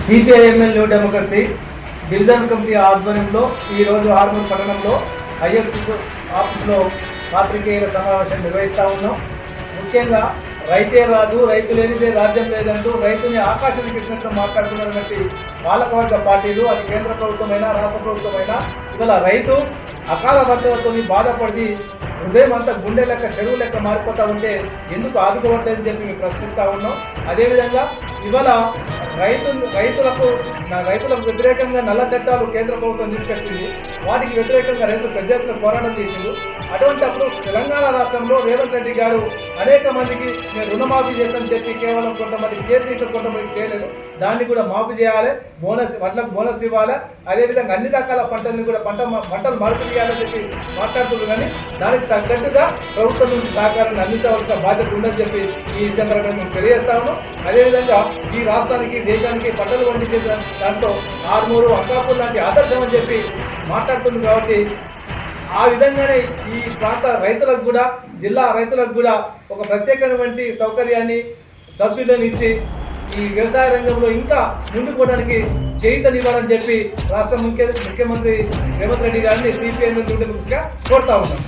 CPIML new democracy division committee ఆధ్వర్యంలో ఈరోజు ఆర్మూర్ పట్టణంలో ఐఎఫ్టి ఆఫీసులో పాత్రికేయుల సమావేశం నిర్వహిస్తూ ఉన్నాం. ముఖ్యంగా రైతే రాజు, రైతు లేనిదే రాజ్యం లేదంటూ రైతుని ఆకాశానికి ఎక్కినట్టు మాట్లాడుతున్నటువంటి పాలకవర్గ పార్టీలు, అది కేంద్ర ప్రభుత్వమైనా రాష్ట్ర ప్రభుత్వమైనా, ఇవాళ రైతు అకాల వర్షాలతో బాధపడి హృదయం అంతా గుండె లెక్క, చెరువు లెక్క మారిపోతూ ఉంటే ఎందుకు ఆదుకోవట్లేదని చెప్పి మేము ప్రశ్నిస్తూ ఉన్నాం. అదేవిధంగా ఇవాళ రైతులకు వ్యతిరేకంగా నల్ల చట్టాలు కేంద్ర ప్రభుత్వం తీసుకొచ్చింది. వాటికి వ్యతిరేకంగా రైతులు పెద్ద ఎత్తున పోరాటం చేసింది. అటువంటిప్పుడు తెలంగాణ రాష్ట్రంలో రేవంత్ రెడ్డి గారు అనేక మందికి నేను రుణమాఫీ చేస్తానని చెప్పి కేవలం కొంతమందికి చేసి ఇంకా కొంతమందికి చేయలేదు. దాన్ని కూడా మాఫీ చేయాలి, వడ్లకు బోనస్ ఇవ్వాలి, అదేవిధంగా అన్ని రకాల పంటలను కూడా పంటలు మార్పిడి చేయాలని చెప్పి మాట్లాడుతున్నారు. కానీ దానికి తగ్గట్టుగా ప్రభుత్వం నుంచి సహకారాన్ని అందించవలసిన బాధ్యత ఉందని చెప్పి ఈ సందర్భంగా మేము తెలియజేస్తాము. అదేవిధంగా ఈ రాష్ట్రానికి, దేశానికి పంటలు పండించే దాంట్లో ఆర్మూరు, అంకాపూర్ లాంటి ఆదర్శం అని చెప్పి మాట్లాడుతుంది. కాబట్టి ఆ విధంగానే ఈ ప్రాంత రైతులకు కూడా, జిల్లా రైతులకు కూడా ఒక ప్రత్యేకమైనటువంటి సౌకర్యాన్ని, సబ్సిడీని ఇచ్చి ఈ వ్యవసాయ రంగంలో ఇంకా ముందుకు పోవడానికి చేయూతనివ్వాలని చెప్పి రాష్ట్ర ముఖ్యమంత్రి రేవంత్ రెడ్డి గారిని సిపిఐఎం కోరుతా ఉన్నాం.